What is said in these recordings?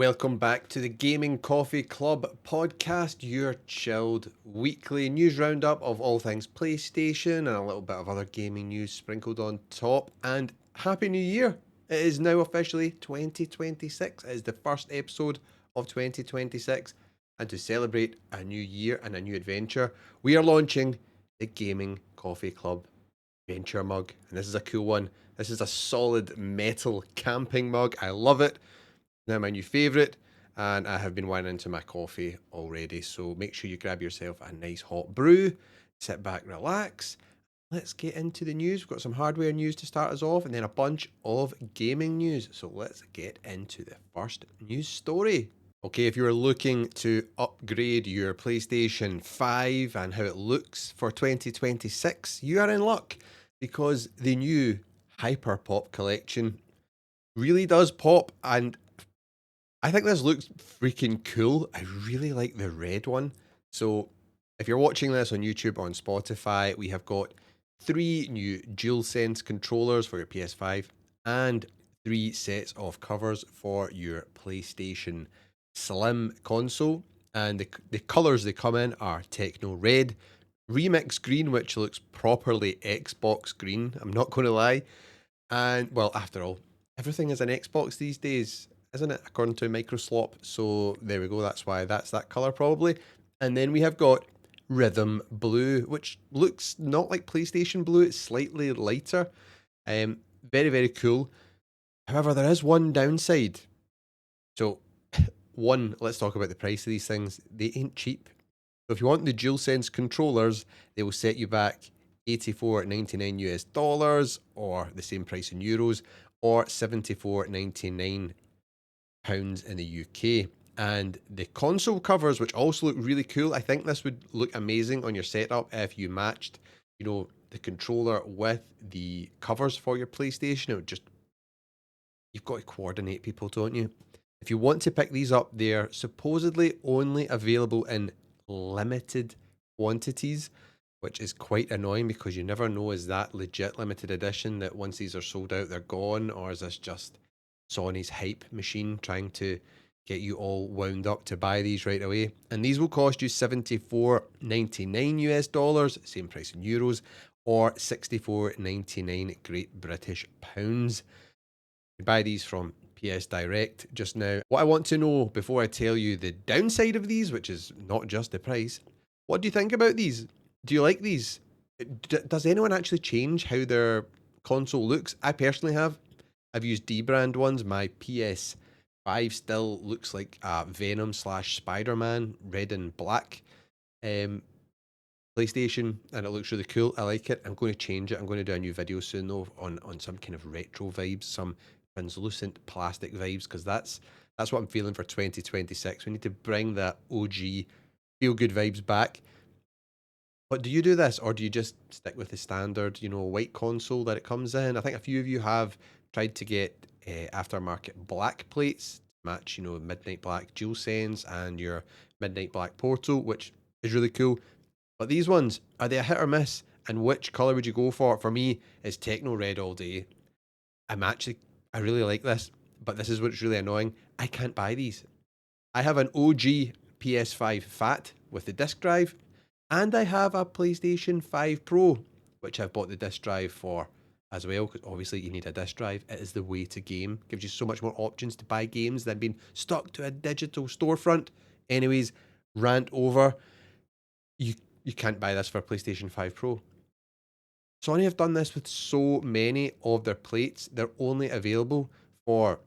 Welcome back to the Gaming Coffee Club podcast, your chilled weekly news roundup of all things PlayStation and a little bit of other gaming news sprinkled on top. And Happy New Year! It is now officially 2026. It is the first episode of 2026. And to celebrate a new year and a new adventure, we are launching the Gaming Coffee Club Venture mug. And this is a cool one. This is a solid metal camping mug. I love it. Now my new favourite, and I have been winding into my coffee already. So make sure you grab yourself a nice hot brew, sit back, relax. Let's get into the news. We've got some hardware news to start us off, and then a bunch of gaming news. So let's get into the first news story. Okay, if you're looking to upgrade your PlayStation 5 and how it looks for 2026, you are in luck because the new Hyper Pop collection really does pop, and I think this looks freaking cool. I really like the red one. So if you're watching this on YouTube or on Spotify, we have got 3 new DualSense controllers for your PS5 and 3 sets of covers for your PlayStation Slim console. And the colours they come in are Techno Red, Remix Green, which looks properly Xbox green, I'm not going to lie. And, well, after all, everything is an Xbox these days, isn't it? According to Microslop. So there we go. That's why that's that color probably. And then we have got Rhythm Blue, which looks not like PlayStation Blue. It's slightly lighter. Very, very cool. However, there is one downside. So one, let's talk about the price of these things. They ain't cheap. So if you want the DualSense controllers, they will set you back 84.99 US dollars, or the same price in euros, or 74.99 pounds in the UK. And the console covers, which also look really cool, I think this would look amazing on your setup if you matched, the controller with the covers for your PlayStation. It would just, you've got to coordinate people, don't you? If you want to pick these up, they're supposedly only available in limited quantities, which is quite annoying because you never know, is that legit limited edition that once these are sold out, they're gone, or is this just Sony's hype machine trying to get you all wound up to buy these right away? And these will cost you 74.99 US dollars, same price in euros, or 64.99 Great British pounds. You buy these from PS Direct just now. What I want to know before I tell you the downside of these, which is not just the price, what do you think about these? Do you like these? Does anyone actually change how their console looks? I personally have. I've used D-brand ones. My PS5 still looks like Venom slash Spider-Man, red and black. PlayStation, and it looks really cool. I like it. I'm going to change it. I'm going to do a new video soon though on some kind of retro vibes, some translucent plastic vibes, because that's what I'm feeling for 2026. We need to bring that OG feel good vibes back. But do you do this, or do you just stick with the standard, white console that it comes in? I think a few of you have tried to get aftermarket black plates to match, Midnight Black DualSense and your Midnight Black Portal, which is really cool. But these ones, are they a hit or miss? And which colour would you go for? For me, it's Techno Red all day. I really like this, but this is what's really annoying. I can't buy these. I have an OG PS5 Fat with the disc drive, and I have a PlayStation 5 Pro, which I've bought the disc drive for as well, because obviously you need a disc drive. It is the way to game. Gives you so much more options to buy games than being stuck to a digital storefront. Anyways, rant over. You can't buy this for PlayStation 5 Pro. Sony have done this with so many of their plates. They're only available for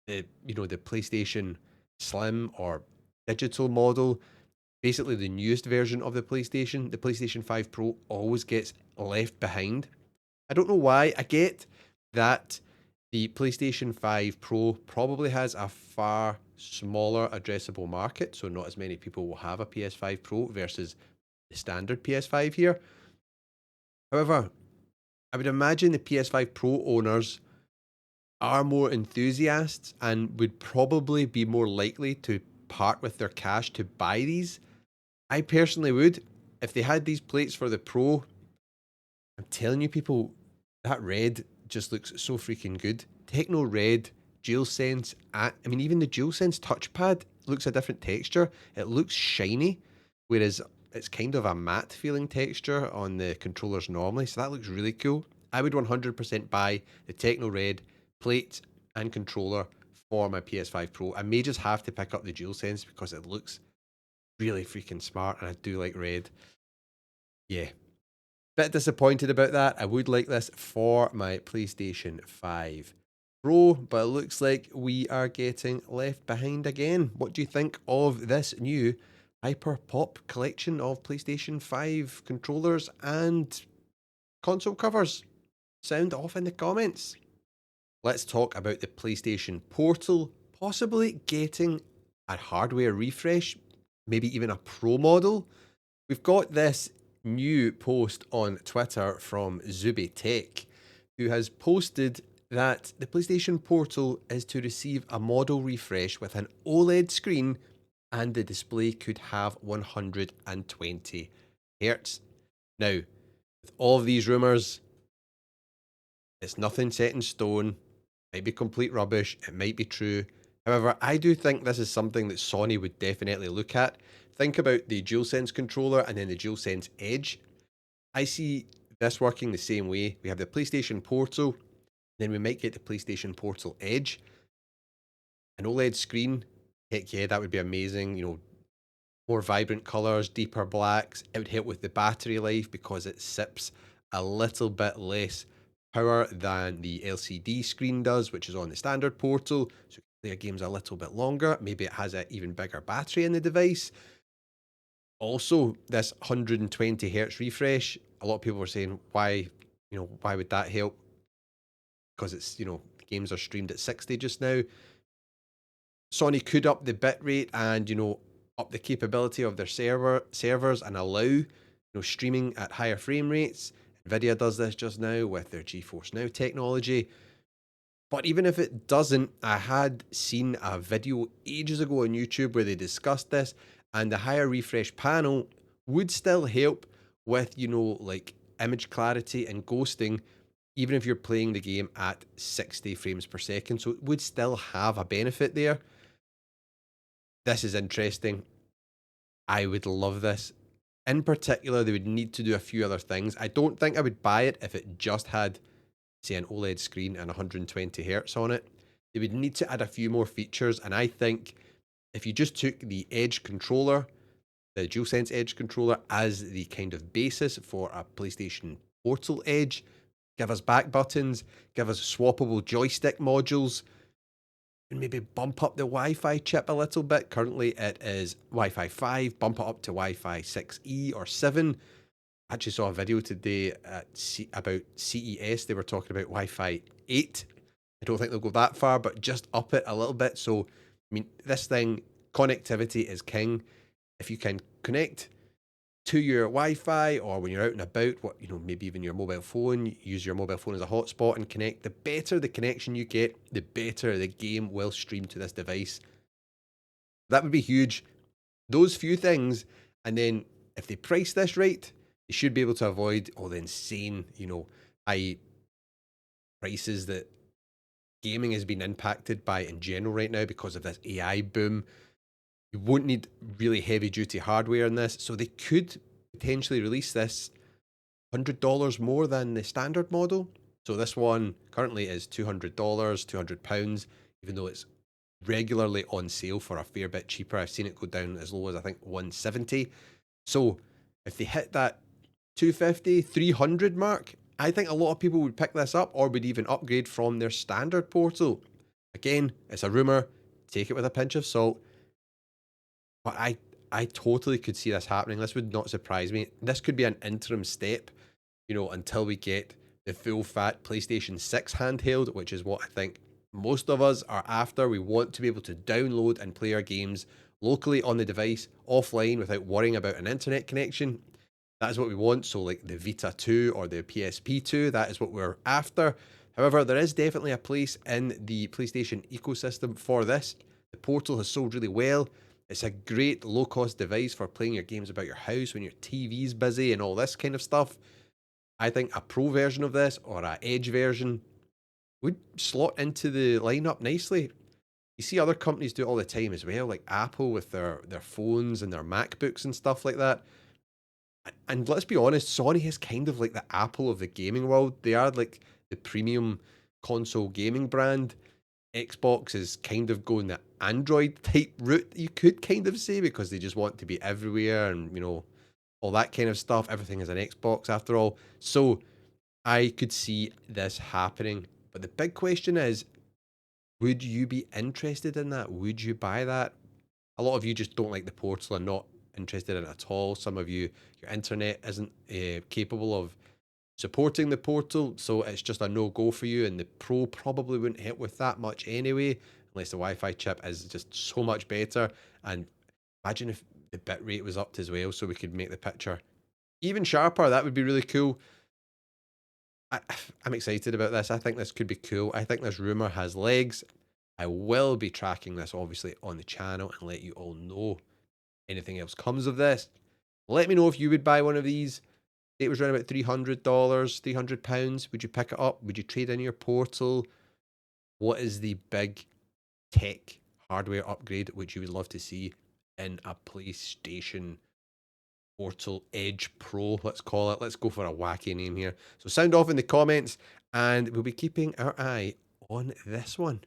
the PlayStation Slim or digital model. Basically the newest version of the PlayStation 5 Pro always gets left behind. I don't know why. I get that the PlayStation 5 Pro probably has a far smaller addressable market, so not as many people will have a PS5 Pro versus the standard PS5 here. However, I would imagine the PS5 Pro owners are more enthusiasts and would probably be more likely to part with their cash to buy these. I personally would. If they had these plates for the Pro, I'm telling you people, that red just looks so freaking good. Techno Red DualSense, I mean, even the DualSense touchpad looks a different texture. It looks shiny, whereas it's kind of a matte feeling texture on the controllers normally. So that looks really cool. I would 100% buy the Techno Red plate and controller for my PS5 Pro. I may just have to pick up the DualSense because it looks really freaking smart and I do like red. Yeah. Bit disappointed about that. I would like this for my PlayStation 5 Pro, but it looks like we are getting left behind again. What do you think of this new Hyper Pop collection of PlayStation 5 controllers and console covers? Sound off in the comments. Let's talk about the PlayStation Portal possibly getting a hardware refresh, maybe even a Pro model. We've got this new post on Twitter from Zuby Tech, who has posted that the PlayStation Portal is to receive a model refresh with an OLED screen and the display could have 120 Hz. Now, with all of these rumours, it's nothing set in stone. It might be complete rubbish. It might be true. However, I do think this is something that Sony would definitely look at. Think about the DualSense controller and then the DualSense Edge. I see this working the same way. We have the PlayStation Portal, then we might get the PlayStation Portal Edge. An OLED screen, heck yeah, that would be amazing. You know, more vibrant colours, deeper blacks. It would help with the battery life because it sips a little bit less power than the LCD screen does, which is on the standard Portal. So their game's a little bit longer. Maybe it has an even bigger battery in the device. Also, this 120 hertz refresh, a lot of people were saying, why, why would that help? Because it's, games are streamed at 60 just now. Sony could up the bitrate and, up the capability of their servers and allow, streaming at higher frame rates. Nvidia does this just now with their GeForce Now technology. But even if it doesn't, I had seen a video ages ago on YouTube where they discussed this, and the higher refresh panel would still help with, like image clarity and ghosting, even if you're playing the game at 60 frames per second. So it would still have a benefit there. This is interesting. I would love this. In particular, they would need to do a few other things. I don't think I would buy it if it just had, say, an OLED screen and 120 hertz on it. They would need to add a few more features, and I think if you just took the Edge controller, the DualSense Edge controller, as the kind of basis for a PlayStation Portal Edge, give us back buttons, give us swappable joystick modules, and maybe bump up the Wi-Fi chip a little bit. Currently it is Wi-Fi 5, bump it up to Wi-Fi 6E or 7. I actually saw a video today about CES. They were talking about Wi-Fi 8. I don't think they'll go that far, but just up it a little bit. So, I mean, this thing, connectivity is king. If you can connect to your Wi-Fi or when you're out and about, maybe even your mobile phone, use your mobile phone as a hotspot and connect, the better the connection you get, the better the game will stream to this device. That would be huge. Those few things, and then if they price this right, you should be able to avoid all the insane, high prices that gaming has been impacted by in general right now because of this AI boom. You won't need really heavy duty hardware in this, so they could potentially release this $100 more than the standard model. So this one currently is $200, £200, even though it's regularly on sale for a fair bit cheaper. I've seen it go down as low as I think 170. So if they hit that 250, 300 mark, I think a lot of people would pick this up or would even upgrade from their standard Portal. Again, it's a rumor. Take it with a pinch of salt. But I totally could see this happening. This would not surprise me. This could be an interim step, until we get the full fat PlayStation 6 handheld, which is what I think most of us are after. We want to be able to download and play our games locally on the device, offline, without worrying about an internet connection. That is what we want. So like the Vita 2 or the PSP 2, that is what we're after. However, there is definitely a place in the PlayStation ecosystem for this. The Portal has sold really well. It's a great low-cost device for playing your games about your house when your TV's busy and all this kind of stuff. I think a Pro version of this or an Edge version would slot into the lineup nicely. You see other companies do it all the time as well, like Apple with their phones and their MacBooks and stuff like that. And let's be honest, Sony is kind of like the Apple of the gaming world. They are like the premium console gaming brand. Xbox is kind of going the Android type route, you could kind of say, because they just want to be everywhere and, all that kind of stuff. Everything is an Xbox after all. So I could see this happening. But the big question is, would you be interested in that? Would you buy that? A lot of you just don't like the portal and not interested in it at all. Some of you, your internet isn't capable of supporting the portal, so it's just a no go for you. And the Pro probably wouldn't hit with that much anyway, unless the Wi-Fi chip is just so much better. And imagine if the bit rate was upped as well, so we could make the picture even sharper. That would be really cool. I, I'm excited about this. I think this could be cool. I think this rumor has legs. I will be tracking this obviously on the channel and let you all know anything else comes of this. Let me know if you would buy one of these. It was around about $300, £300. Would you pick it up? Would you trade in your portal? What is the big tech hardware upgrade which you would love to see in a PlayStation Portal Edge Pro? Let's call it. Let's go for a wacky name here. So sound off in the comments, and we'll be keeping our eye on this one.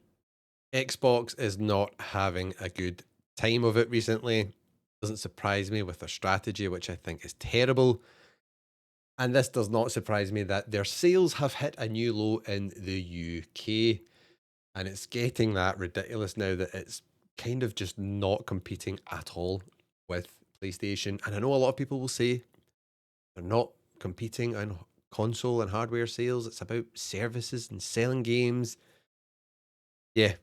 Xbox is not having a good time of it recently. Doesn't surprise me with their strategy, which I think is terrible. And this does not surprise me that their sales have hit a new low in the UK. And it's getting that ridiculous now that it's kind of just not competing at all with PlayStation. And I know a lot of people will say they're not competing on console and hardware sales. It's about services and selling games. Yeah,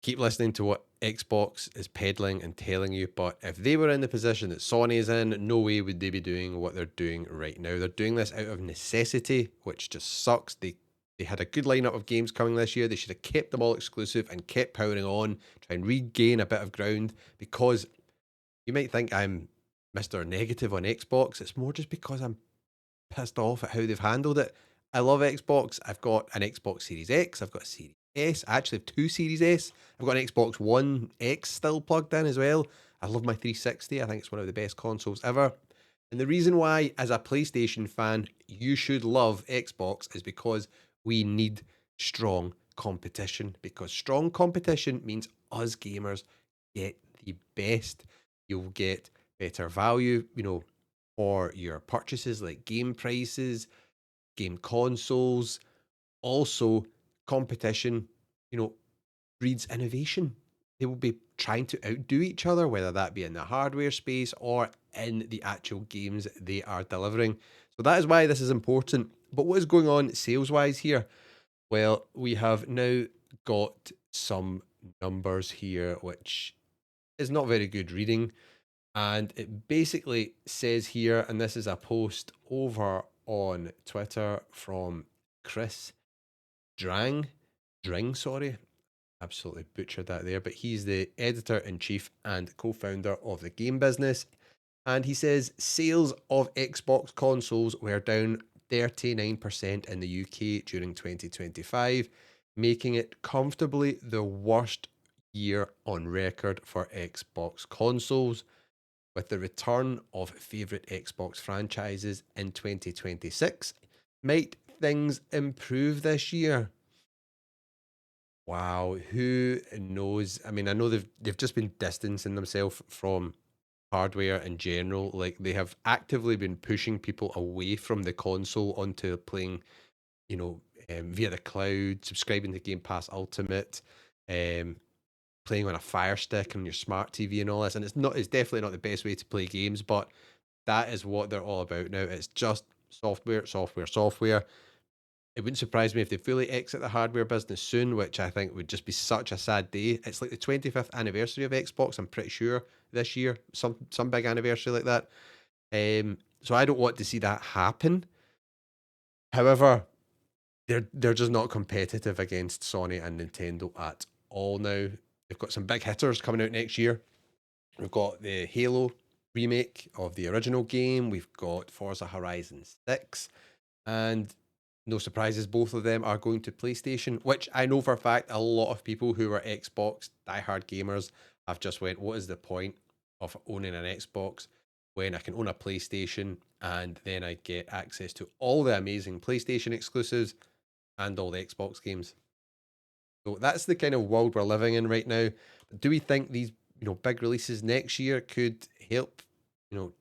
keep listening to what Xbox is peddling and telling you. But if they were in the position that Sony is in, no way would they be doing what they're doing right now. They're doing this out of necessity, which just sucks. They had a good lineup of games coming this year. They should have kept them all exclusive and kept powering on, try and regain a bit of ground. Because you might think I'm Mr. Negative on Xbox. It's more just because I'm pissed off at how they've handled it. I love Xbox. I've got an Xbox Series X. I've got a Series S. I actually have two Series S. I've got an Xbox One X still plugged in as well. I love my 360. I think it's one of the best consoles ever. And the reason why, as a PlayStation fan, you should love Xbox is because we need strong competition. Because strong competition means us gamers get the best. You'll get better value, for your purchases, like game prices, game consoles. Also, competition, you know, breeds innovation. They will be trying to outdo each other, whether that be in the hardware space or in the actual games they are delivering. So that is why this is important. But what is going on sales wise here? Well, we have now got some numbers here, which is not very good reading. And it basically says here, and this is a post over on Twitter from Chris Drang, sorry, absolutely butchered that there, but he's the editor in chief and co founder of the game business. And he says sales of Xbox consoles were down 39% in the UK during 2025, making it comfortably the worst year on record for Xbox consoles. With the return of favourite Xbox franchises in 2026, might things improve this year? Wow, who knows? I mean, I know they've just been distancing themselves from hardware in general. Like they have actively been pushing people away from the console onto playing, via the cloud, subscribing to Game Pass Ultimate, um, playing on a Fire Stick on your smart TV and all this. And it's definitely not the best way to play games, but that is what they're all about now. It's just software, software, software. It wouldn't surprise me if they fully exit the hardware business soon, which I think would just be such a sad day. It's like the 25th anniversary of Xbox, I'm pretty sure, this year. Some big anniversary like that. So I don't want to see that happen. However, they're just not competitive against Sony and Nintendo at all now. They've got some big hitters coming out next year. We've got the Halo remake of the original game. We've got Forza Horizon 6. And No surprises, both of them are going to PlayStation, which I know for a fact a lot of people who are Xbox diehard gamers have just went, what is the point of owning an Xbox when I can own a PlayStation and then I get access to all the amazing PlayStation exclusives and all the Xbox games? So that's the kind of world we're living in right now. But do we think these, big releases next year could help,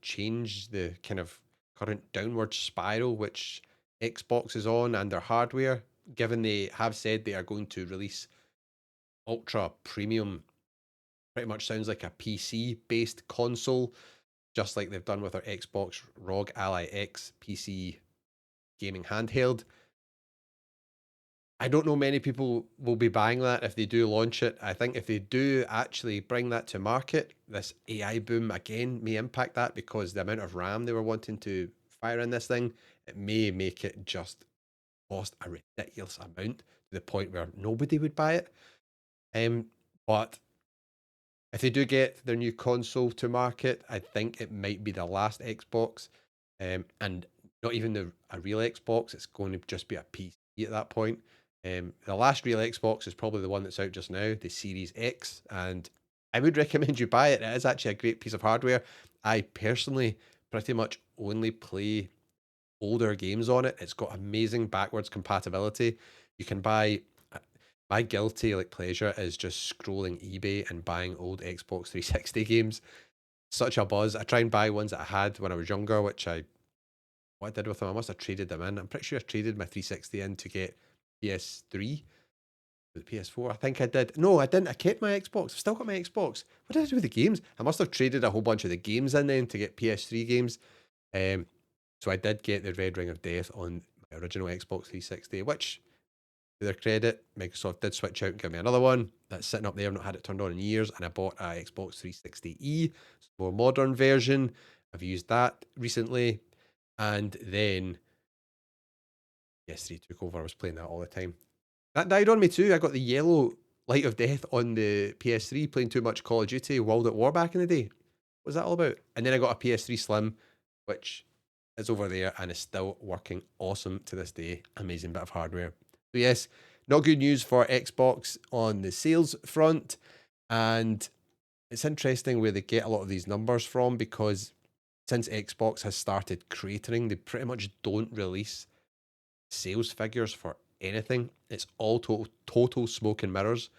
change the kind of current downward spiral which Xbox is on and their hardware, given they have said they are going to release ultra premium, pretty much sounds like a PC based console, just like they've done with their Xbox ROG Ally X PC gaming handheld. I don't know many people will be buying that if they do launch it. I think if they do actually bring that to market, this AI boom again may impact that because the amount of RAM they were wanting to fire in this thing, it may make it just cost a ridiculous amount to the point where nobody would buy it. But if they do get their new console to market, I think it might be the last Xbox, and not even a real Xbox. It's going to just be a PC at that point. The last real Xbox is probably the one that's out just now, the Series X, and I would recommend you buy it. It is actually a great piece of hardware. I personally pretty much only play older games on it. It's got amazing backwards compatibility. You can buy my guilty like pleasure is just scrolling eBay and buying old Xbox 360 games. Such a buzz. I try and buy ones that I had when I was younger, which what I did with them, I must have traded them in. I'm pretty sure I traded my 360 in to get PS3. Was it PS4? I think I did. No, I didn't. I kept my Xbox. I've still got my Xbox. What did I do with the games? I must have traded a whole bunch of the games in then to get PS3 games. Um, so I did get the Red Ring of Death on my original Xbox 360, which, to their credit, Microsoft did switch out and give me another one that's sitting up there. I've not had it turned on in years, and I bought a Xbox 360e, more modern version. I've used that recently, and then PS3 took over. I was playing that all the time. That died on me too. I got the yellow light of death on the PS3 playing too much Call of Duty World at War back in the day. What was that all about? And then I got a PS3 Slim, which is over there and is still working awesome to this day. Amazing bit of hardware. So yes, not good news for Xbox on the sales front. And it's interesting where they get a lot of these numbers from because since Xbox has started cratering, they pretty much don't release sales figures for anything. It's all total smoke and mirrors,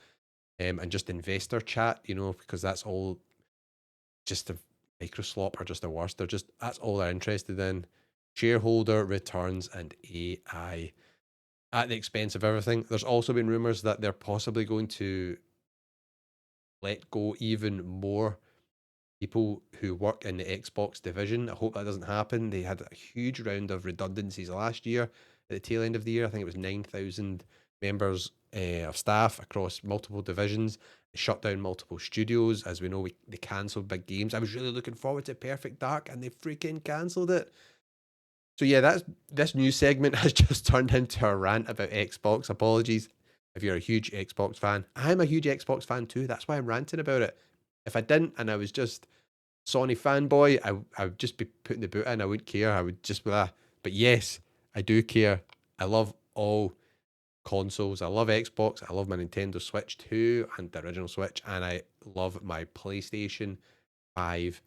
and just investor chat, because that's all just the Microsoft are just the worst. They're just that's all they're interested in. Shareholder returns and AI at the expense of everything. There's also been rumors that they're possibly going to let go even more people who work in the Xbox division. I hope that doesn't happen. They had a huge round of redundancies last year at the tail end of the year. I think it was 9,000 members of staff across multiple divisions. They shut down multiple studios. As we know, they cancelled big games. I was really looking forward to Perfect Dark and they freaking cancelled it. So yeah, that's this news segment has just turned into a rant about Xbox. Apologies if you're a huge Xbox fan. I'm a huge Xbox fan too. That's why I'm ranting about it. If I didn't and I was just Sony fanboy, I would just be putting the boot in. I wouldn't care. I would just be that. But yes, I do care. I love all consoles. I love Xbox. I love my Nintendo Switch 2 and the original Switch. And I love my PlayStation 5.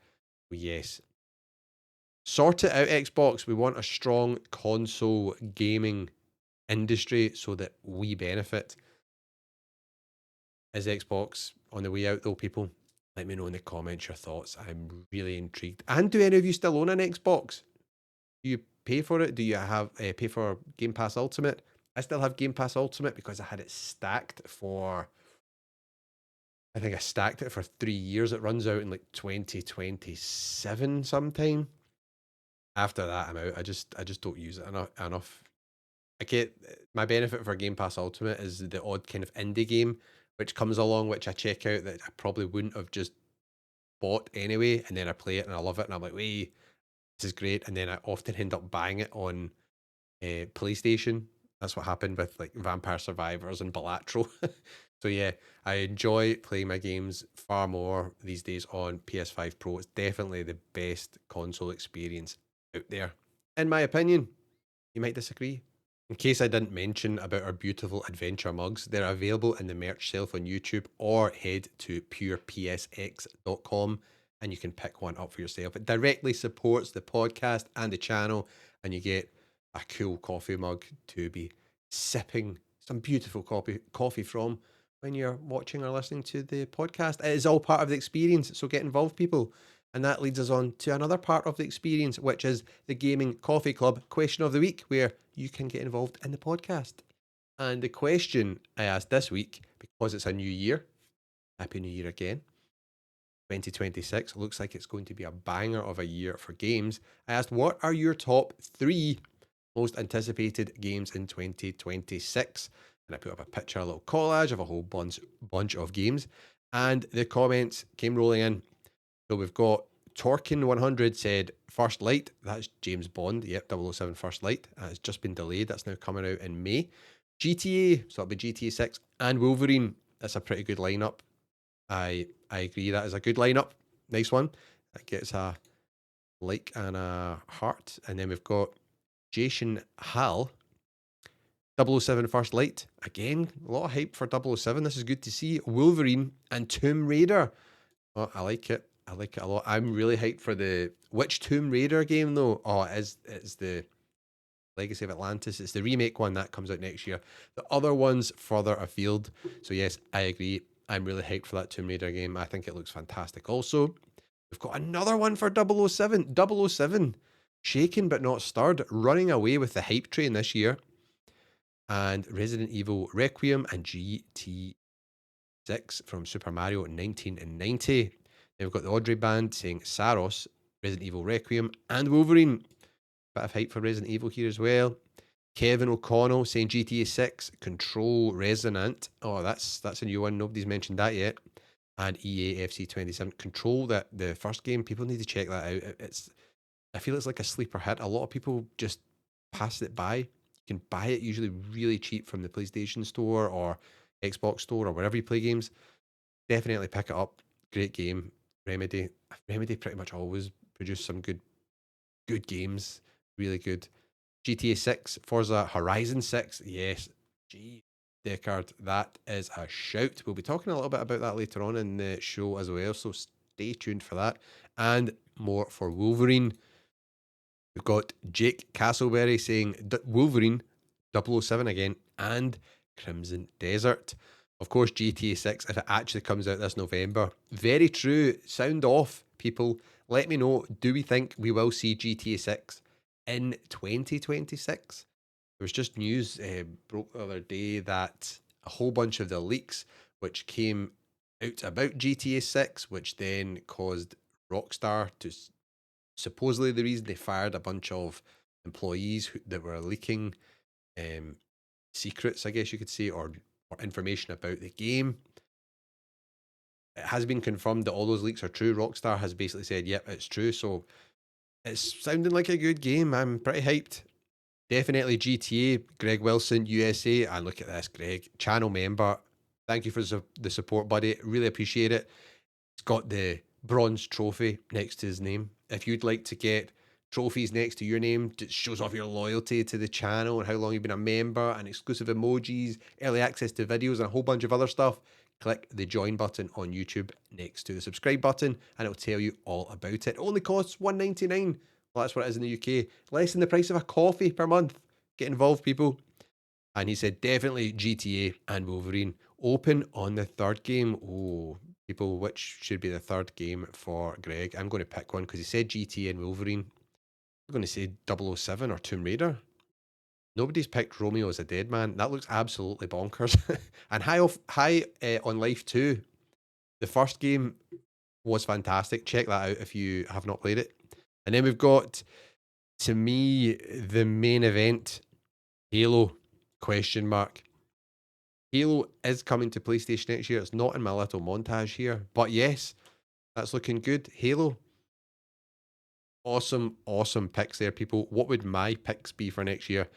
Yes. Sort it out, Xbox. We want a strong console gaming industry so that we benefit. Is Xbox on the way out though, people? Let me know in the comments your thoughts. I'm really intrigued. And do any of you still own an Xbox? Do you pay for it? Do you have pay for Game Pass Ultimate? I still have Game Pass Ultimate because I had it stacked for. I think I stacked it for 3 years. It runs out in like 2027 sometime. After that, I'm out. I just don't use it enough. I get my benefit for Game Pass Ultimate is the odd kind of indie game which comes along, which I check out that I probably wouldn't have just bought anyway, and then I play it and I love it, and I'm like, wait, this is great, and then I often end up buying it on PlayStation. That's what happened with like Vampire Survivors and Balatro. So yeah, I enjoy playing my games far more these days on PS5 Pro. It's definitely the best console experience out there, in my opinion. You might disagree. In case I didn't mention about our beautiful adventure mugs, they're available in the merch shelf on YouTube, or head to purepsx.com and you can pick one up for yourself. It directly supports the podcast and the channel, and you get a cool coffee mug to be sipping some beautiful coffee from when you're watching or listening to the podcast. It is all part of the experience, so get involved, people. And that leads us on to another part of the experience, which is the Gaming Coffee Club question of the week, where you can get involved in the podcast. And the question I asked this week, because it's a new year, Happy New Year again, 2026 looks like it's going to be a banger of a year for games. I asked, what are your top 3 most anticipated games in 2026? And I put up a picture, a little collage of a whole bunch of games. And the comments came rolling in. So we've got Torkin100 said First Light. That's James Bond. Yep, 007 First Light. It's just been delayed. That's now coming out in May. GTA, so that'll be GTA 6, and Wolverine. That's a pretty good lineup. I agree. That is a good lineup. Nice one. That gets a like and a heart. And then we've got Jason Hall. 007 First Light. Again, a lot of hype for 007. This is good to see. Wolverine and Tomb Raider. Oh, I like it. I like it a lot. I'm really hyped for the which Tomb Raider game though. Oh, it's the Legacy of Atlantis. It's the remake one that comes out next year. The other one's further afield. So yes, I agree. I'm really hyped for that Tomb Raider game. I think it looks fantastic. Also, we've got another one for 007. 007, shaken but not stirred, running away with the hype train this year. And Resident Evil Requiem and GT6 from Super Mario 1990. Then we've got the Audrey Band saying Saros, Resident Evil Requiem, and Wolverine. Bit of hype for Resident Evil here as well. Kevin O'Connell saying GTA 6, Control Resonant. Oh, that's a new one. Nobody's mentioned that yet. And EA FC 27. Control, that the first game. People need to check that out. I feel it's like a sleeper hit. A lot of people just pass it by. You can buy it usually really cheap from the PlayStation Store or Xbox Store or wherever you play games. Definitely pick it up. Great game. Remedy pretty much always produce some good games. Really good. GTA 6, Forza Horizon 6. Yes. Gee, Deckard, that is a shout. We'll be talking a little bit about that later on in the show as well, so stay tuned for that. And more for Wolverine. We've got Jake Castleberry saying Wolverine 007 again and Crimson Desert. Of course, GTA 6, if it actually comes out this November. Very true. Sound off, people. Let me know, do we think we will see GTA 6 in 2026? There was just news broke the other day that a whole bunch of the leaks which came out about GTA 6, which then caused Rockstar to supposedly the reason they fired a bunch of employees that were leaking secrets, I guess you could say, or information about the game. It has been confirmed that all those leaks are true. Rockstar has basically said, yep, it's true. So it's sounding like a good game. I'm pretty hyped. Definitely GTA, Greg Wilson, USA. And look at this, Greg, channel member. Thank you for the support, buddy. Really appreciate it. It's got the bronze trophy next to his name. If you'd like to get trophies next to your name, it shows off your loyalty to the channel and how long you've been a member, and exclusive emojis, early access to videos, and a whole bunch of other stuff. Click the join button on YouTube next to the subscribe button, and it'll tell you all about it. It only costs $1.99. Well, that's what it is in the UK. Less than the price of a coffee per month. Get involved, people. And he said, definitely GTA and Wolverine. Open on the third game. Oh, people, which should be the third game for Greg? I'm going to pick one because he said GTA and Wolverine. I'm going to say 007 or Tomb Raider. Nobody's picked Romeo as a Dead Man. That looks absolutely bonkers. And high on Life 2. The first game was fantastic. Check that out if you have not played it. And then we've got, to me, the main event, Halo, question mark. Halo is coming to PlayStation next year. It's not in my little montage here, but yes, that's looking good. Halo, awesome picks there, people. What would my picks be for next year?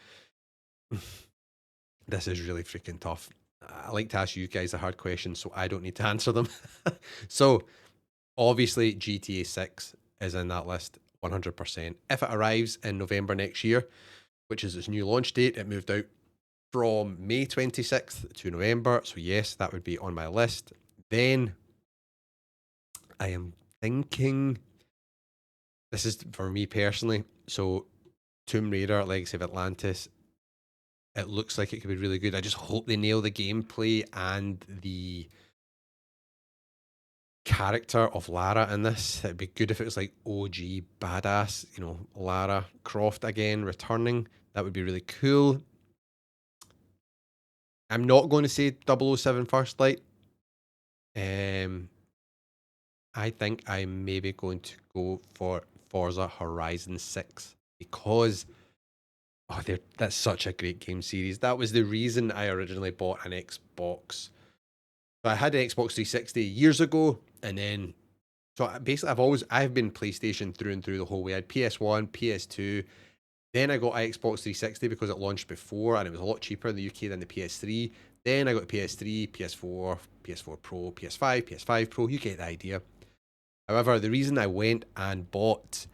This is really freaking tough. I like to ask you guys the hard questions, so I don't need to answer them. So, obviously, GTA 6 is in that list 100%. If it arrives in November next year, which is its new launch date. It moved out from May 26th to November. So, yes, that would be on my list. Then I am thinking this is for me personally. So, Tomb Raider, Legacy of Atlantis, it looks like it could be really good. I just hope they nail the gameplay and the character of Lara in this. It'd be good if it was like OG badass, Lara Croft again returning. That would be really cool. I'm not going to say 007 First Light. I think I'm maybe going to go for Forza Horizon 6 because that's such a great game series. That was the reason I originally bought an Xbox. So I had an Xbox 360 years ago, and then basically I've been PlayStation through and through the whole way. I had PS1, PS2, then I got an Xbox 360 because it launched before and it was a lot cheaper in the UK than the PS3. Then I got the PS3, PS4, PS4 Pro, PS5, PS5 Pro. You get the idea. However, the reason I went and bought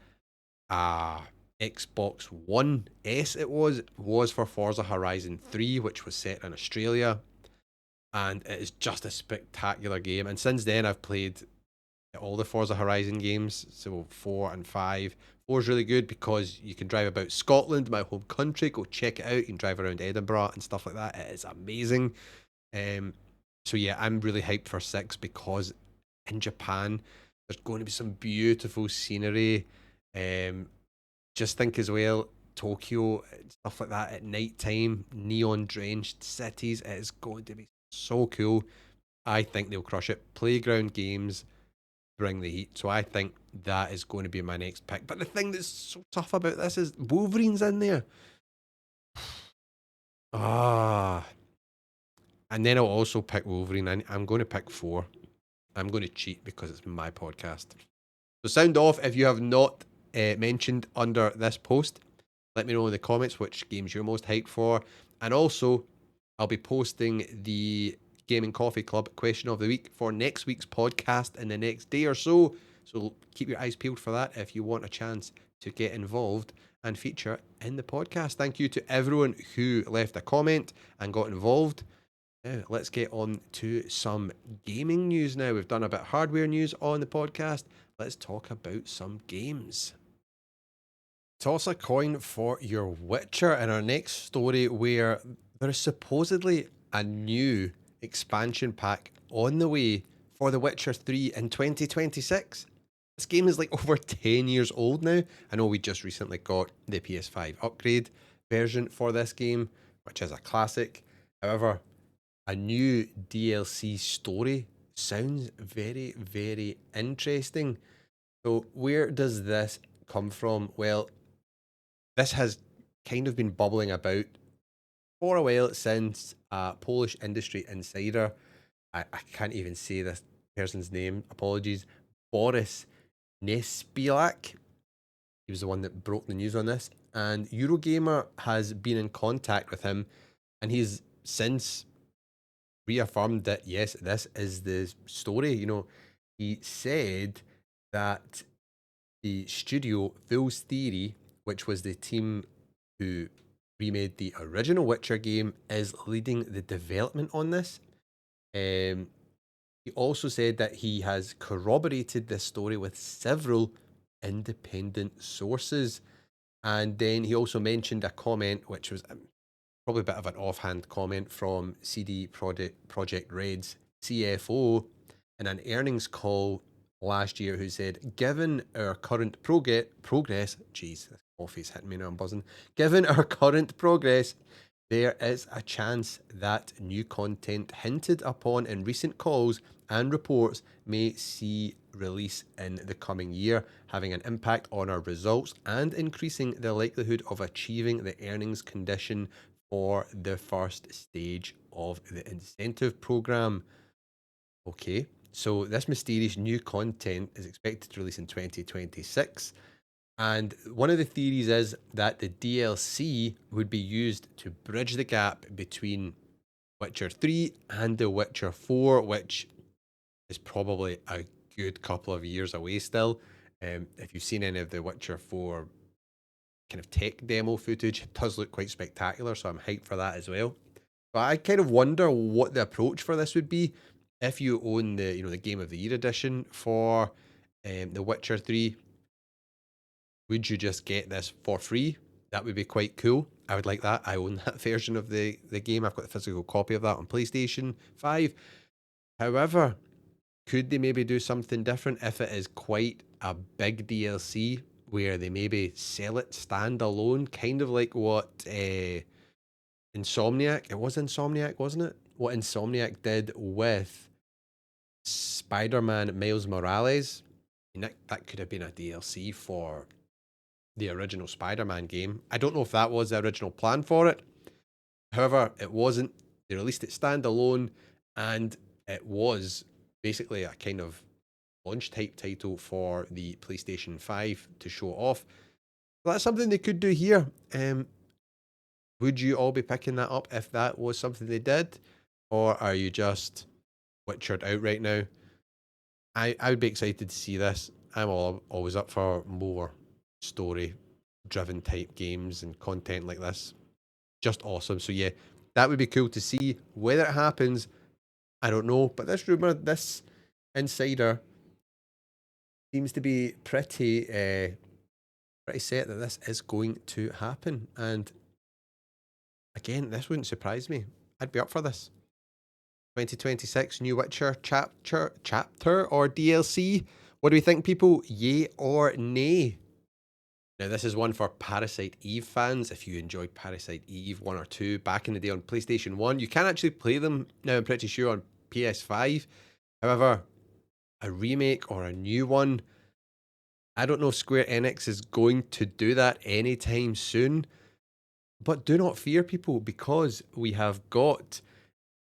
a Xbox One S was for Forza Horizon 3, which was set in Australia. And it is just a spectacular game. And since then, I've played all the Forza Horizon games, so 4 and 5. 4 is really good because you can drive about Scotland, my home country, go check it out. You can drive around Edinburgh and stuff like that. It is amazing. So yeah, I'm really hyped for 6 because in Japan, there's going to be some beautiful scenery. Just think as well, Tokyo, stuff like that at night time, neon drenched cities. It is going to be so cool. I think they'll crush it. Playground games bring the heat. So I think that is going to be my next pick. But the thing that's so tough about this is Wolverine's in there. And then I'll also pick Wolverine. I'm going to pick 4. I'm going to cheat because it's my podcast. So sound off if you have not mentioned under this post. Let me know in the comments which games you're most hyped for. And also, I'll be posting the Gaming Coffee Club question of the week for next week's podcast in the next day or so. So keep your eyes peeled for that if you want a chance to get involved and feature in the podcast. Thank you to everyone who left a comment and got involved. Now, let's get on to some gaming news now. We've done a bit of hardware news on the podcast. Let's talk about some games. Toss a coin for your Witcher in our next story, where there is supposedly a new expansion pack on the way for The Witcher 3 in 2026. This game is like over 10 years old now. I know we just recently got the PS5 upgrade version for this game, which is a classic. However, a new DLC story sounds very, very interesting. So, where does this come from? Well, this has kind of been bubbling about for a while since a Polish industry insider, I can't even say this person's name, apologies, Boris Nespielak. He was the one that broke the news on this. And Eurogamer has been in contact with him, and he's since reaffirmed that, yes, this is the story. He said that the studio Fool's Theory, which was the team who remade the original Witcher game, is leading the development on this. He also said that he has corroborated this story with several independent sources. And then he also mentioned a comment, which was probably a bit of an offhand comment from CD Projekt Red's CFO in an earnings call last year, who said, given our current progress, jeez, this coffee's hitting me now, I'm buzzing. Given our current progress, there is a chance that new content hinted upon in recent calls and reports may see release in the coming year, having an impact on our results and increasing the likelihood of achieving the earnings condition for the first stage of the incentive program. Okay, so this mysterious new content is expected to release in 2026. And one of the theories is that the DLC would be used to bridge the gap between Witcher 3 and The Witcher 4, which is probably a good couple of years away still. If you've seen any of the Witcher 4 kind of tech demo footage. It does look quite spectacular, so I'm hyped for that as well. But I kind of wonder what the approach for this would be if you own the the Game of the Year edition for The Witcher 3. Would you just get this for free? That would be quite cool. I would like that. I own that version of the game. I've got the physical copy of that on PlayStation 5. However, could they maybe do something different if it is quite a big DLC where they maybe sell it standalone, kind of like what Insomniac, it was Insomniac, wasn't it? What Insomniac did with Spider-Man Miles Morales. And that could have been a DLC for the original Spider-Man game. I don't know if that was the original plan for it. However, it wasn't. They released it standalone, and it was basically a kind of launch type title for the PlayStation 5 to show off. That's something they could do here. Would you all be picking that up if that was something they did? Or are you just Witchered out right now? I would be excited to see this. I'm always up for more story driven type games and content like this. Just awesome. So yeah, that would be cool to see. Whether it happens, I don't know. But this rumor, this insider seems to be pretty set that this is going to happen. And again, this wouldn't surprise me. I'd be up for this. 2026 New Witcher chapter or DLC. What do we think, people? Yay or nay? Now, this is one for Parasite Eve fans. If you enjoyed Parasite Eve 1 or 2 back in the day on PlayStation 1, you can actually play them now, I'm pretty sure, on PS5. However, a remake or a new one, I don't know if Square Enix is going to do that anytime soon. But do not fear, people, because we have got,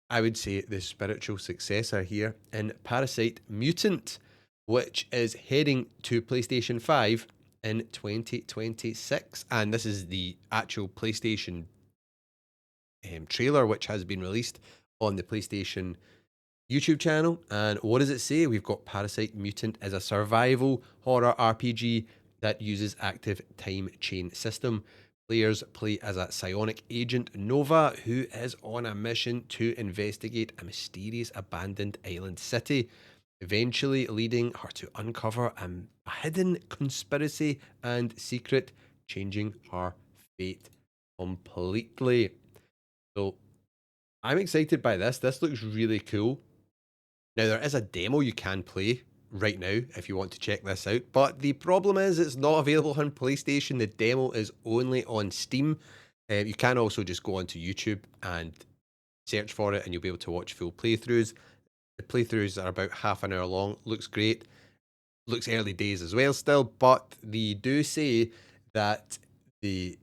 I would say, the spiritual successor here in Parasite Mutant, which is heading to PlayStation 5 in 2026. And this is the actual PlayStation trailer, which has been released on the PlayStation YouTube channel. And what does it say? We've got Parasite Mutant as a survival horror RPG that uses active time chain system. Players play as a psionic agent, Nova, who is on a mission to investigate a mysterious abandoned island city, eventually leading her to uncover a hidden conspiracy and secret, changing her fate completely. So I'm excited by this. This looks really cool. Now, there is a demo you can play right now if you want to check this out, but the problem is it's not available on PlayStation. The demo is only on Steam. You can also just go onto YouTube and search for it, and you'll be able to watch full playthroughs. The playthroughs are about half an hour long. Looks great. Looks early days as well still, but they do say that the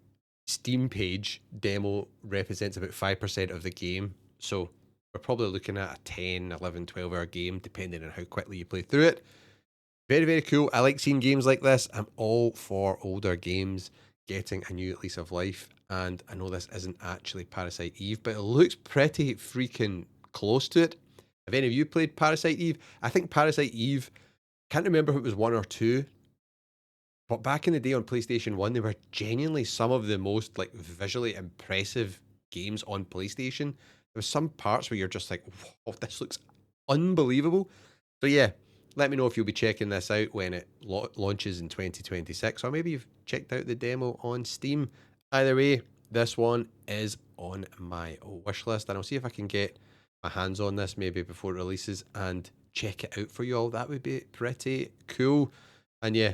Steam page demo represents about 5% of the game. So we're probably looking at a 10, 11, 12-hour game, depending on how quickly you play through it. Very, very cool. I like seeing games like this. I'm all for older games getting a new lease of life. And I know this isn't actually Parasite Eve, but it looks pretty freaking close to it. Have any of you played Parasite Eve? I think Parasite Eve, can't remember if it was 1 or 2, but back in the day on PlayStation 1, they were genuinely some of the most like visually impressive games on PlayStation. There was some parts where you're just like, "Whoa, this looks unbelievable." So yeah, let me know if you'll be checking this out when it launches in 2026, or maybe you've checked out the demo on Steam. Either way, this one is on my wish list, and I'll see if I can get my hands on this maybe before it releases and check it out for you all. That would be pretty cool. And yeah,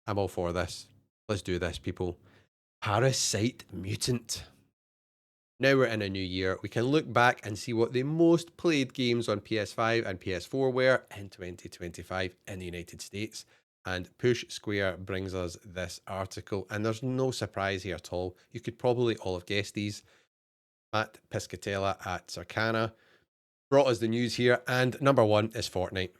I'm all for this. Let's do this, people. Parasite Mutant. Now we're in a new year. We can look back and see what the most played games on PS5 and PS4 were in 2025 in the United States. And Push Square brings us this article. And there's no surprise here at all. You could probably all have guessed these. Matt Piscatella at Circana brought us the news here. And number one is Fortnite.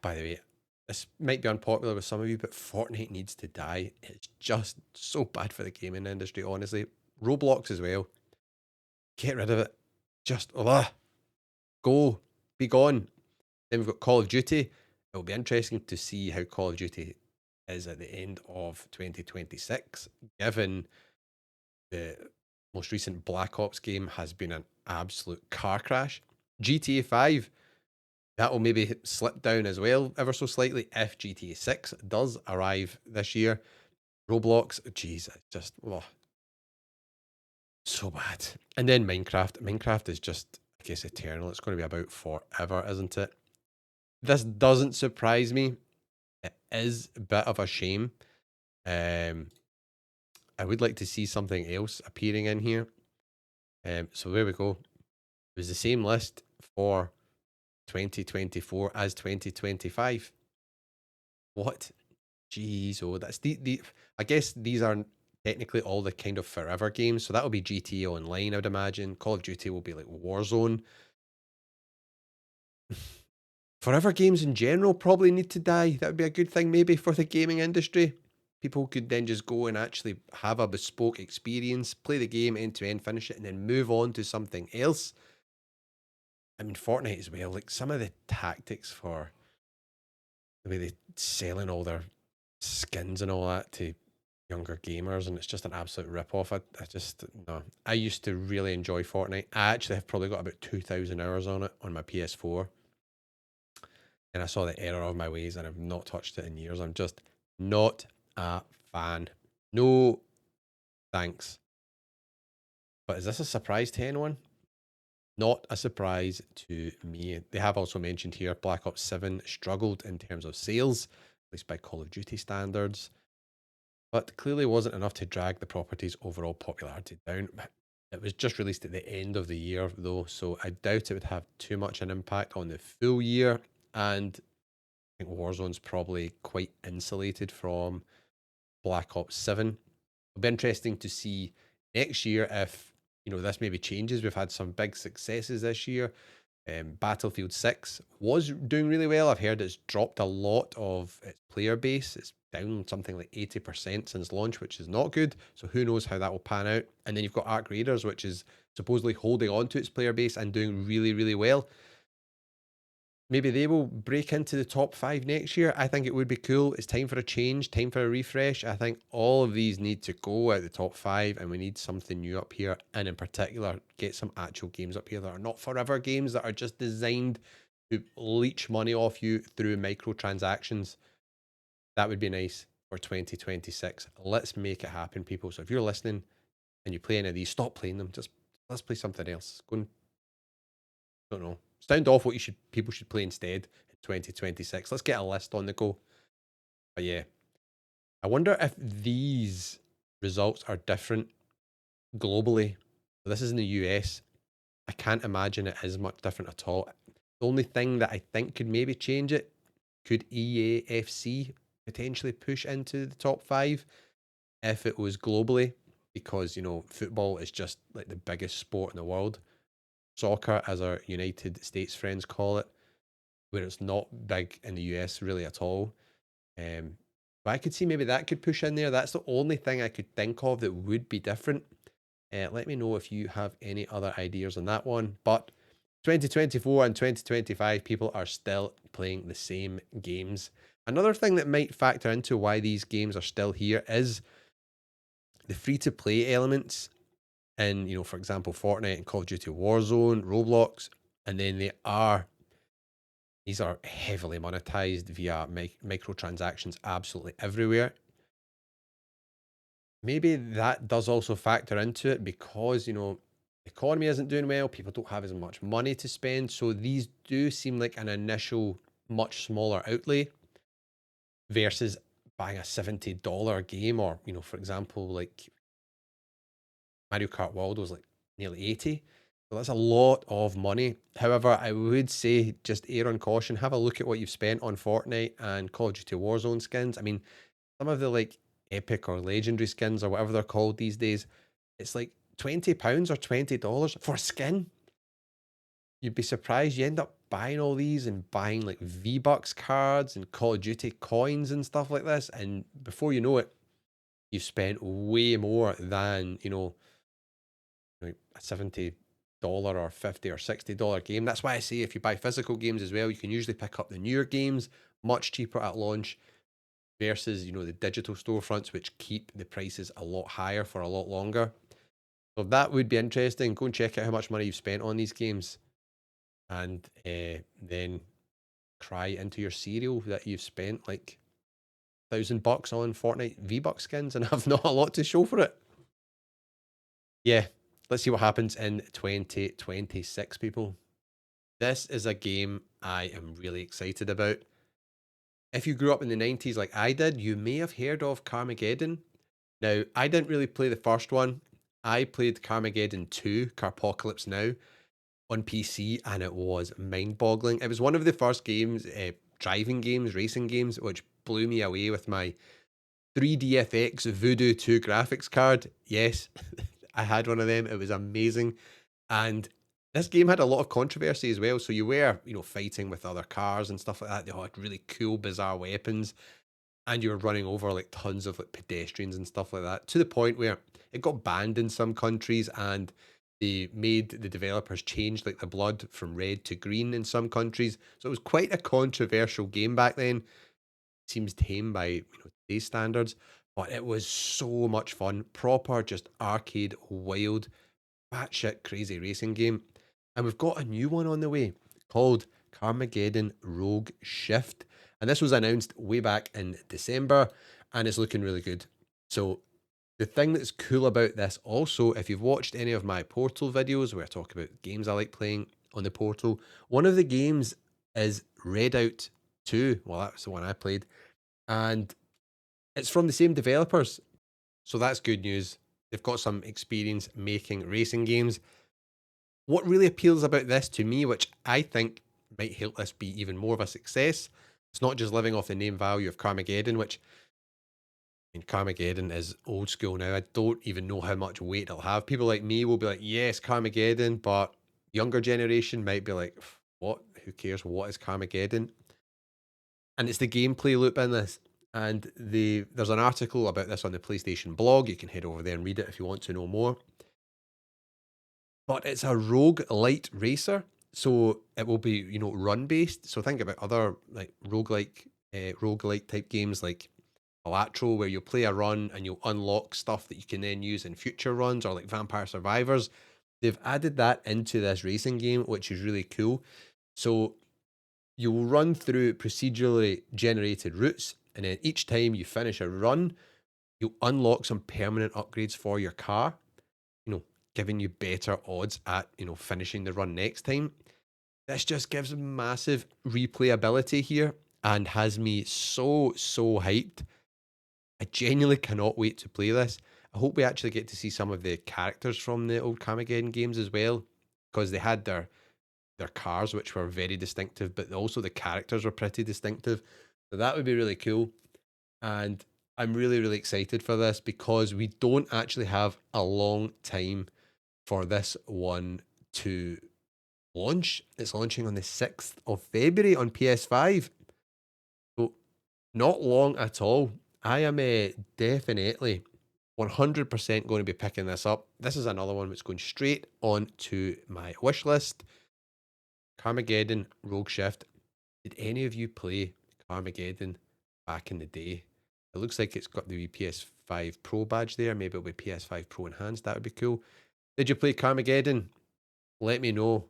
By the way, this might be unpopular with some of you, but Fortnite needs to die. It's just so bad for the gaming industry, honestly. Roblox as well. Get rid of it. Just go. Be gone. Then we've got Call of Duty. It'll be interesting to see how Call of Duty is at the end of 2026, given the most recent Black Ops game has been an absolute car crash. GTA 5, that will maybe slip down as well, ever so slightly, if GTA 6 does arrive this year. Roblox, jeez, it's just, oh, so bad. And then Minecraft. Minecraft is just, I guess, eternal. It's going to be about forever, isn't it? This doesn't surprise me. It is a bit of a shame. Um, I would like to see something else appearing in here. So there we go. It was the same list for 2024 as 2025. What? Jeez, oh, that's the. I guess these are technically all the kind of forever games. So that'll be GTA Online, I would imagine. Call of Duty will be like Warzone. Forever games in general probably need to die. That would be a good thing maybe for the gaming industry. People could then just go and actually have a bespoke experience, play the game end to end, finish it, and then move on to something else. I mean, Fortnite as well. Like some of the tactics for the way they selling all their skins and all that to younger gamers, and it's just an absolute rip off. I just no. I used to really enjoy Fortnite. I actually have probably got about 2,000 hours on it on my PS4, and I saw the error of my ways, and I've not touched it in years. I'm just not a fan. No thanks. But is this a surprise to anyone? Not a surprise to me. They have also mentioned here Black Ops 7 struggled in terms of sales, at least by Call of Duty standards, but clearly wasn't enough to drag the property's overall popularity down. It was just released at the end of the year, though, so I doubt it would have too much an impact on the full year. And I think Warzone's probably quite insulated from Black Ops 7. It'll be interesting to see next year if this maybe changes. We've had some big successes this year. Battlefield 6 was doing really well. I've heard it's dropped a lot of its player base. It's down something like 80% since launch, which is not good. So who knows how that will pan out. And then you've got Arc Raiders, which is supposedly holding on to its player base and doing really, really well. Maybe they will break into the top 5 next year. I think it would be cool. It's time for a change, time for a refresh. I think all of these need to go out the top 5, and we need something new up here. And in particular, get some actual games up here that are not forever games, that are just designed to leech money off you through microtransactions. That would be nice for 2026. Let's make it happen, people. So if you're listening and you play any of these, stop playing them. Just let's play something else. Go and, don't know, sound off what people should play instead in 2026. Let's get a list on the go. But yeah, I wonder if these results are different globally. This is in the US. I can't imagine it is much different at all. The only thing that I think could maybe change it, could EAFC potentially push into the top 5 if it was globally, because football is just like the biggest sport in the world. Soccer, as our United States friends call it, where it's not big in the US really at all. But I could see maybe that could push in there. That's the only thing I could think of that would be different. Let me know if you have any other ideas on that one. But 2024 and 2025, people are still playing the same games. Another thing that might factor into why these games are still here is the free to play elements in, for example, Fortnite and Call of Duty Warzone, Roblox, and then these are heavily monetized via microtransactions absolutely everywhere. Maybe that does also factor into it because, the economy isn't doing well. People don't have as much money to spend. So these do seem like an initial much smaller outlay versus buying a $70 game, or, for example, like Mario Kart World was like nearly 80. So that's a lot of money. However, I would say just err on caution. Have a look at what you've spent on Fortnite and Call of Duty Warzone skins. I mean, some of the like epic or legendary skins or whatever they're called these days, it's like £20 or $20 for a skin. You'd be surprised. You end up buying all these and buying like V-Bucks cards and Call of Duty coins and stuff like this. And before you know it, you've spent way more than, like a $70 or $50 or $60 game. That's why I say if you buy physical games as well, you can usually pick up the newer games much cheaper at launch. versus, the digital storefronts, which keep the prices a lot higher for a lot longer. So that would be interesting. Go and check out how much money you've spent on these games, and then cry into your cereal that you've spent like $1,000 on Fortnite V-Buck skins and have not a lot to show for it. Yeah, let's see what happens in 2026, people. This is a game I am really excited about. If you grew up in the 90s like I did, you may have heard of Carmageddon. Now, I didn't really play the first one. I played Carmageddon 2, Carpocalypse Now, on PC, and it was mind-boggling. It was one of the first games, driving games, racing games, which blew me away with my 3DFX Voodoo 2 graphics card. Yes, I had one of them. It was amazing. And this game had a lot of controversy as well. So you were, fighting with other cars and stuff like that. They all had really cool, bizarre weapons. And you were running over like tons of like pedestrians and stuff like that, to the point where it got banned in some countries, and they made the developers change like the blood from red to green in some countries. So it was quite a controversial game back then. Seems tame by today's standards, but it was so much fun. Proper, just arcade, wild, batshit crazy racing game. And we've got a new one on the way called Carmageddon Rogue Shift. And this was announced way back in December, and it's looking really good. So the thing that's cool about this also, if you've watched any of my Portal videos where I talk about games I like playing on the Portal, one of the games is Redout 2. Well, that was the one I played. And it's from the same developers. So that's good news. They've got some experience making racing games. What really appeals about this to me, which I think might help this be even more of a success, it's not just living off the name value of Carmageddon, which, I mean, Carmageddon is old school now. I don't even know how much weight it'll have. People like me will be like, yes, Carmageddon, but younger generation might be like, what? Who cares? What is Carmageddon? And it's the gameplay loop in this. And there's an article about this on the PlayStation blog. You can head over there and read it if you want to know more. But it's a rogue light racer, so it will be run based. So think about other like roguelike type games like Balatro, where you'll play a run and you'll unlock stuff that you can then use in future runs, or like Vampire Survivors. They've added that into this racing game, which is really cool. So you'll run through procedurally generated routes, and then each time you finish a run, you'll unlock some permanent upgrades for your car, you know, giving you better odds at, finishing the run next time. This just gives massive replayability here and has me so hyped. I genuinely cannot wait to play this. I hope we actually get to see some of the characters from the old Carmageddon games as well, because they had their cars, which were very distinctive, but also the characters were pretty distinctive. So that would be really cool. And I'm really excited for this because we don't actually have a long time for this one to launch. It's launching on the 6th of February on PS5. So not long at all. I am definitely 100% going to be picking this up. This is another one that's going straight on to my wish list. Carmageddon Rogue Shift. Did any of you play Carmageddon back in the day? It looks like it's got the PS5 Pro badge there. Maybe it'll be PS5 Pro Enhanced. That would be cool. Did you play Carmageddon? Let me know.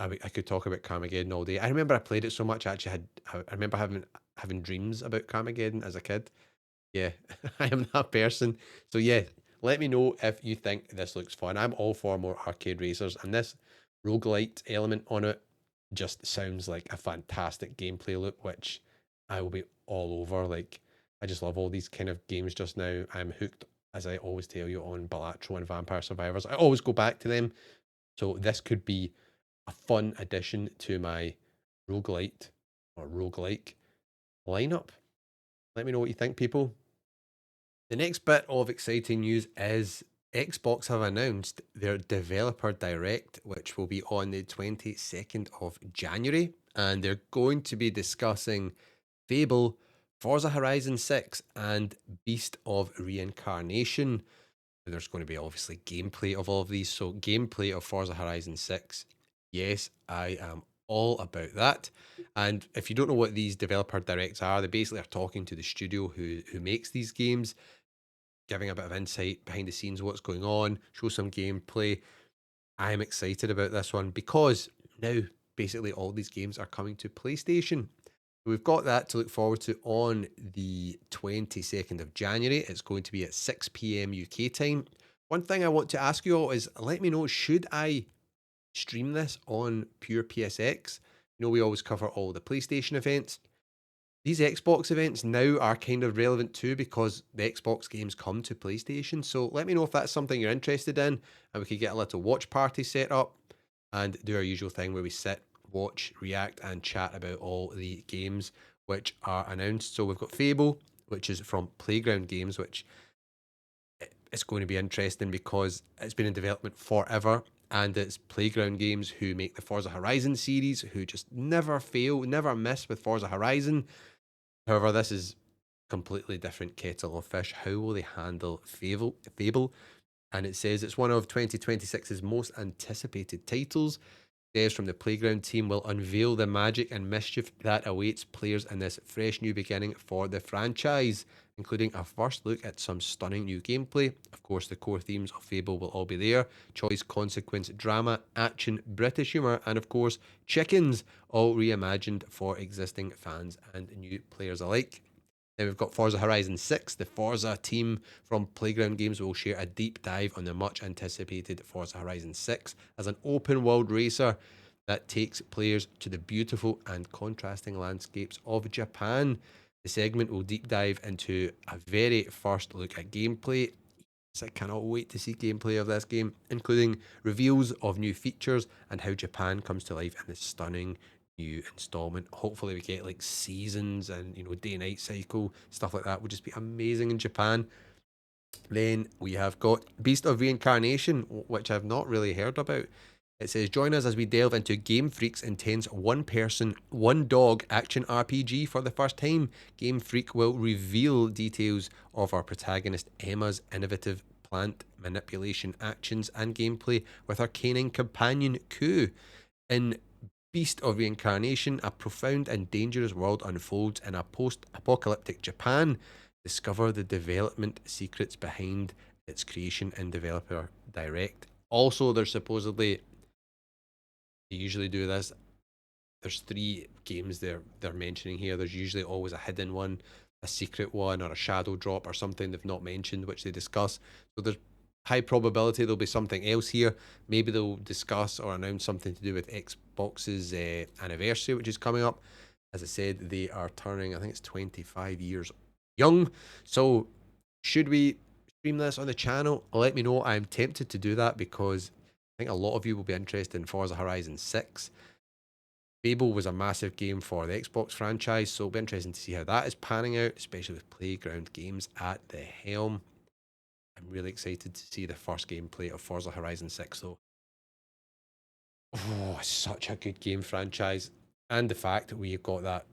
I could talk about Carmageddon all day. I remember I played it so much. I remember having dreams about Carmageddon as a kid. Yeah, I am that person. So yeah, let me know if you think this looks fun. I'm all for more arcade racers, and this roguelite element on it just sounds like a fantastic gameplay loop, which I will be all over. Like, I just love all these kind of games just now. I'm hooked, as I always tell you, on Balatro and Vampire Survivors. I always go back to them. So this could be a fun addition to my roguelite or roguelike lineup. Let me know what you think, people. The next bit of exciting news is Xbox have announced their Developer Direct, which will be on the 22nd of January, and they're going to be discussing Fable, Forza Horizon 6, and Beast of Reincarnation. There's going to be obviously gameplay of all of these. So, gameplay of Forza Horizon 6. Yes, I am all about that. And if you don't know what these developer directs are, they basically are talking to the studio who makes these games, giving a bit of insight behind the scenes, what's going on, show some gameplay. I am excited about this one because now basically all these games are coming to PlayStation. We've got that to look forward to on the 22nd of January. It's going to be at 6 p.m. UK time. One thing I want to ask you all is let me know, should I stream this on pure PSX? You know, we always cover all the PlayStation events. These Xbox events now are kind of relevant too because the Xbox games come to PlayStation. So let me know if that's something you're interested in, and we could get a little watch party set up and do our usual thing where we sit, watch, react, and chat about all the games which are announced. So we've got Fable, which is from Playground Games, which it's going to be interesting because it's been in development forever. And it's Playground Games who make the Forza Horizon series, who just never fail, never miss with Forza Horizon. However, this is completely different kettle of fish. How will they handle Fable? And it says it's one of 2026's most anticipated titles. Devs from the Playground team will unveil the magic and mischief that awaits players in this fresh new beginning for the franchise, including a first look at some stunning new gameplay. Of course, the core themes of Fable will all be there: choice, consequence, drama, action, British humour, and of course, chickens, all reimagined for existing fans and new players alike. Then we've got Forza Horizon 6. The Forza team from Playground Games will share a deep dive on the much anticipated Forza Horizon 6 as an open world racer that takes players to the beautiful and contrasting landscapes of Japan. The segment will deep dive into a very first look at gameplay. So I cannot wait to see gameplay of this game, including reveals of new features and how Japan comes to life in this stunning new installment. Hopefully we get like seasons and day and night cycle, stuff like that would just be amazing in Japan. Then we have got Beast of Reincarnation, which I've not really heard about. It says, join us as we delve into Game Freak's intense one person, one dog action RPG for the first time. Game Freak will reveal details of our protagonist Emma's innovative plant manipulation actions and gameplay with her canine companion Ku. In Beast of Reincarnation, a profound and dangerous world unfolds in a post apocalyptic Japan. Discover the development secrets behind its creation in Developer Direct. Also, there's supposedly, they usually do this, there's 3 games they're mentioning here. There's usually always a hidden one, a secret one, or a shadow drop, or something they've not mentioned, which they discuss. So there's high probability there'll be something else here. Maybe they'll discuss or announce something to do with Xbox's anniversary, which is coming up. As I said, they are turning, I think it's 25 years young. So should we stream this on the channel? Let me know. I'm tempted to do that because I think a lot of you will be interested in Forza Horizon 6. Fable was a massive game for the Xbox franchise, so it'll be interesting to see how that is panning out, especially with Playground Games at the helm. I'm really excited to see the first gameplay of Forza Horizon 6, though. Oh, such a good game franchise. And the fact that we've got that,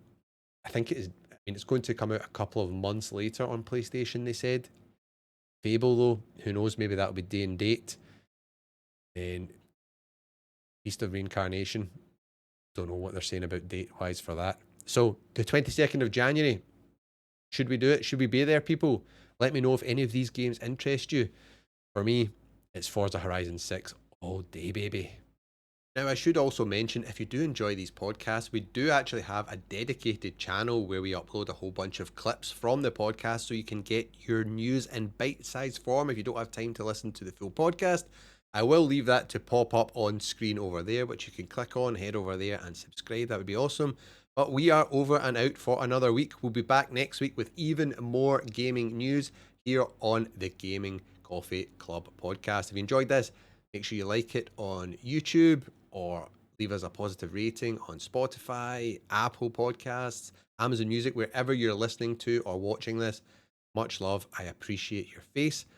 I think it is, I mean, it's going to come out a couple of months later on PlayStation, they said. Fable, though, who knows, maybe that'll be day and date. Then Beast of Reincarnation, don't know what they're saying about date wise for that. So, the 22nd of January, should we do it? Should we be there, people? Let me know if any of these games interest you. For me, it's Forza Horizon 6 all day, baby. Now, I should also mention, if you do enjoy these podcasts, we do actually have a dedicated channel where we upload a whole bunch of clips from the podcast so you can get your news in bite-sized form if you don't have time to listen to the full podcast. I will leave that to pop up on screen over there, which you can click on, head over there and subscribe. That would be awesome. But we are over and out for another week. We'll be back next week with even more gaming news here on the Gaming Coffee Club podcast. If you enjoyed this, make sure you like it on YouTube or leave us a positive rating on Spotify, Apple Podcasts, Amazon Music, wherever you're listening to or watching this. Much love. I appreciate your face.